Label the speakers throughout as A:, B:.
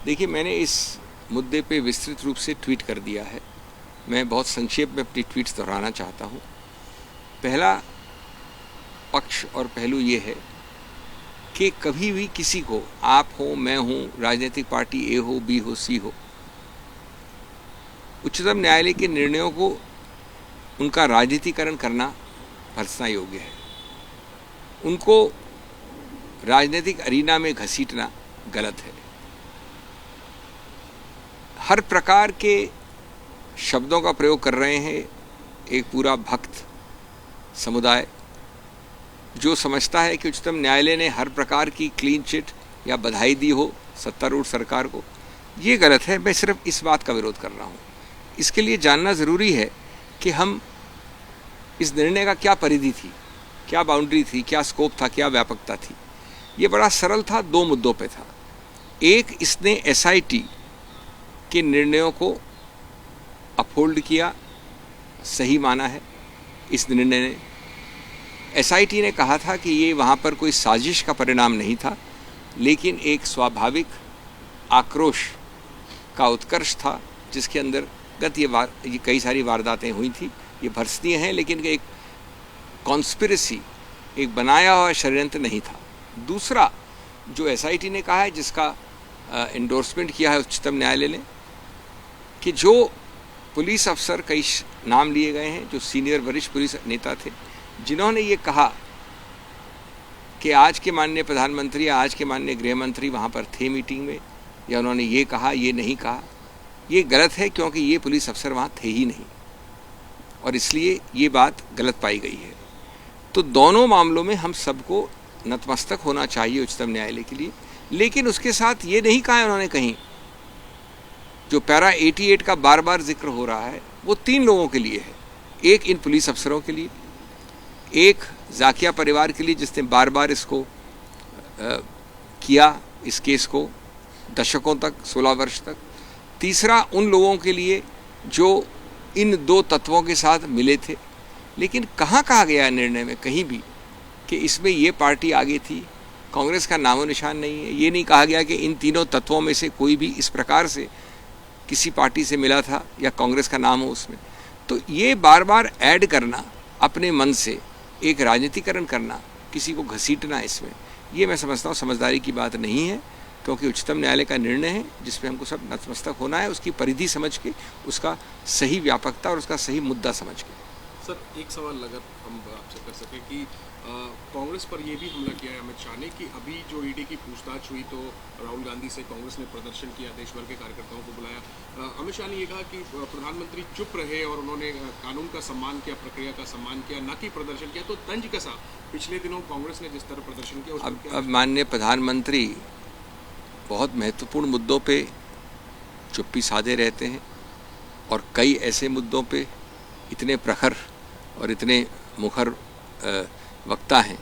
A: देखिए, मैंने इस मुद्दे पे विस्तृत रूप से ट्वीट कर दिया है। मैं बहुत संक्षेप में अपनी ट्वीट्स दोहराना चाहता हूँ। पहला पक्ष और पहलू ये है कि कभी भी किसी को, आप हो, मैं हूँ, राजनीतिक पार्टी ए हो, बी हो, सी हो, उच्चतम न्यायालय के निर्णयों को उनका राजनीतिकरण करना भर्त्सना योग्य है। उनको राजनीतिक अरीना में घसीटना गलत है। हर प्रकार के शब्दों का प्रयोग कर रहे हैं एक पूरा भक्त समुदाय, जो समझता है कि उच्चतम न्यायालय ने हर प्रकार की क्लीन चिट या बधाई दी हो सत्तारूढ़ सरकार को। ये गलत है। मैं सिर्फ इस बात का विरोध कर रहा हूँ। इसके लिए जानना ज़रूरी है कि हम इस निर्णय का क्या परिधि थी, क्या बाउंड्री थी, क्या स्कोप था, क्या व्यापकता थी। ये बड़ा सरल था, दो मुद्दों पे था। एक, इसने एसआईटी के निर्णयों को अपहोल्ड किया, सही माना है इस निर्णय ने। एसआईटी ने कहा था कि ये वहाँ पर कोई साजिश का परिणाम नहीं था, लेकिन एक स्वाभाविक आक्रोश का उत्कर्ष था, जिसके अंतर्गत ये कई सारी वारदातें हुई थी। ये भर्त्सनीय हैं, लेकिन एक कॉन्स्पिरेसी, एक बनाया हुआ षड्यंत्र नहीं था। दूसरा, जो एसआईटी ने कहा है, जिसका एंडोर्समेंट किया है उच्चतम न्यायालय ने, कि जो पुलिस अफसर, कई नाम लिए गए हैं जो सीनियर वरिष्ठ पुलिस नेता थे, जिन्होंने ये कहा कि आज के माननीय प्रधानमंत्री या आज के माननीय गृह मंत्री वहाँ पर थे मीटिंग में, या उन्होंने ये कहा, ये नहीं कहा, ये गलत है, क्योंकि ये पुलिस अफसर वहाँ थे ही नहीं, और इसलिए ये बात गलत पाई गई है। तो दोनों मामलों में हम सबको नतमस्तक होना चाहिए उच्चतम न्यायालय के लिए। लेकिन उसके साथ ये नहीं कहा है उन्होंने कहीं, जो पैरा 88 का बार बार जिक्र हो रहा है, वो 3 लोगों के लिए है। एक, इन पुलिस अफसरों के लिए, एक जाकिया परिवार के लिए जिसने बार बार इसको किया, इस केस को दशकों तक, 16 वर्ष तक। तीसरा, उन लोगों के लिए जो इन 2 तत्वों के साथ मिले थे। लेकिन कहाँ कहा गया निर्णय में कहीं भी कि इसमें ये पार्टी आगे थी, कांग्रेस का नामो निशान नहीं है। ये नहीं कहा गया कि इन तीनों तत्वों में से कोई भी इस प्रकार से किसी पार्टी से मिला था या कांग्रेस का नाम हो उसमें। तो ये बार बार ऐड करना, अपने मन से एक राजनीतिकरण करना, किसी को घसीटना, इसमें ये मैं समझता हूँ समझदारी की बात नहीं है, क्योंकि उच्चतम न्यायालय का निर्णय है जिसमें हमको सब नतमस्तक होना है, उसकी परिधि समझ के, उसका सही व्यापकता और उसका सही मुद्दा समझ के।
B: सर, एक सवाल अगर हम आपसे कर सकें कि कांग्रेस पर यह भी हमला किया है अमित शाह ने कि अभी जो ईडी की पूछताछ हुई तो राहुल गांधी से कांग्रेस ने प्रदर्शन किया, देश भर के कार्यकर्ताओं को बुलाया। अमित शाह ने यह कहा कि प्रधानमंत्री चुप रहे और उन्होंने कानून का सम्मान किया, प्रक्रिया का सम्मान किया, न कि प्रदर्शन किया। तो तंज कसा पिछले दिनों कांग्रेस ने जिस तरह प्रदर्शन किया।
A: अब माननीय प्रधानमंत्री बहुत महत्वपूर्ण मुद्दों पे चुप्पी साधे रहते हैं, और कई ऐसे मुद्दों पे इतने प्रखर और इतने मुखर वक्ता हैं,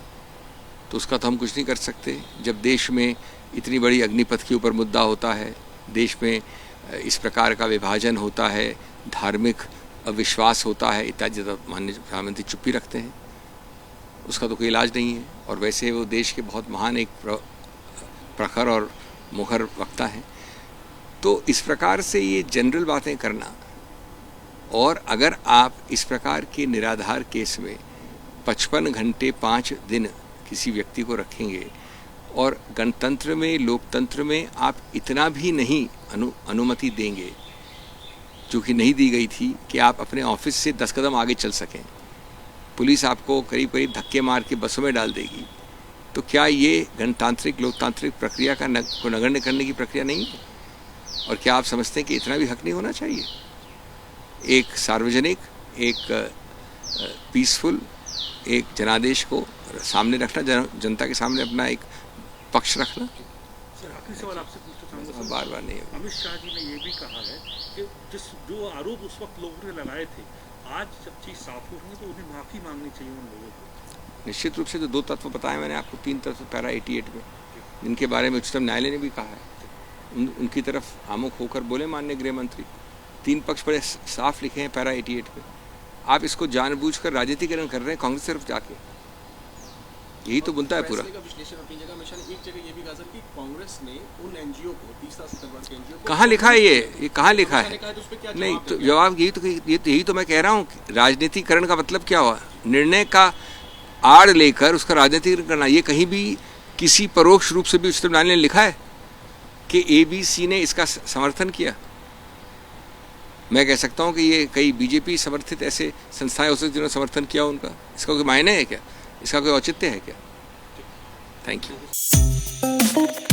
A: तो उसका तो हम कुछ नहीं कर सकते। जब देश में इतनी बड़ी अग्निपथ के ऊपर मुद्दा होता है, देश में इस प्रकार का विभाजन होता है, धार्मिक अविश्वास होता है इत्यादि, तो माननीय प्रधानमंत्री चुप्पी रखते हैं, उसका तो कोई इलाज नहीं है। और वैसे वो देश के बहुत महान एक प्रखर और मुखर वक्ता हैं। तो इस प्रकार से ये जनरल बातें करना, और अगर आप इस प्रकार के निराधार केस में 55 घंटे 5 दिन किसी व्यक्ति को रखेंगे, और गणतंत्र में, लोकतंत्र में आप इतना भी नहीं अनुमति देंगे, जो कि नहीं दी गई थी, कि आप अपने ऑफिस से 10 कदम आगे चल सकें, पुलिस आपको करीब करीब धक्के मार के बसों में डाल देगी, तो क्या ये गणतांत्रिक लोकतांत्रिक प्रक्रिया का को नगण्य करने की प्रक्रिया नहीं है? और क्या आप समझते हैं कि इतना भी हक नहीं होना चाहिए? एक सार्वजनिक, एक पीसफुल एक जनादेश को सामने रखना, जनता के सामने अपना एक पक्ष रखना।
C: सर, आखिरी सवाल आपसे पूछना चाहूँगा।
A: बार बार नहीं।
C: अमित शाह जी ने ये भी कहा है कि जो आरोप उस वक्त लोगों ने लगाए थे, आज जब चीज़ साफ हो रही है तो उन्हें माफ़ी मांगनी चाहिए उन लोगों को।
A: निश्चित रूप से जो 2 तत्व बताए मैंने आपको, 3 तत्व पैरा 88 में, जिनके बारे में उच्चतम न्यायालय ने भी कहा है, उनकी तरफ आमुख होकर बोले माननीय गृह मंत्री। 3 पक्ष बड़े साफ लिखे हैं पैरा 88 में। आप इसको जानबूझकर राजनीतिकरण कर रहे हैं कांग्रेस तरफ जाके। यही तो बुनता है पूरा।
B: फैसले का विश्लेषण अपनी जगह, हमेशा ने एक जगह ये भी कहा सर कि कांग्रेस ने उन एनजीओ को 30 सितंबर के एनजीओ
A: कहाँ लिखा है ये कहाँ लिखा है?
B: तो उस पे क्या
A: नहीं
B: जवाब
A: तो
B: देंगे?
A: जवाब यही तो मैं कह रहा हूँ, राजनीतिकरण का मतलब क्या हुआ? निर्णय का आड़ लेकर उसका राजनीतिकरण करना। ये कहीं भी किसी परोक्ष रूप से भी उच्चतम न्यायालय ने लिखा है कि ABC ने इसका समर्थन किया? मैं कह सकता हूँ कि ये कई बीजेपी समर्थित ऐसे संस्थाएं हो सकती जिन्होंने समर्थन किया उनका। इसका कोई मायने है क्या? इसका कोई औचित्य है क्या? Thank you.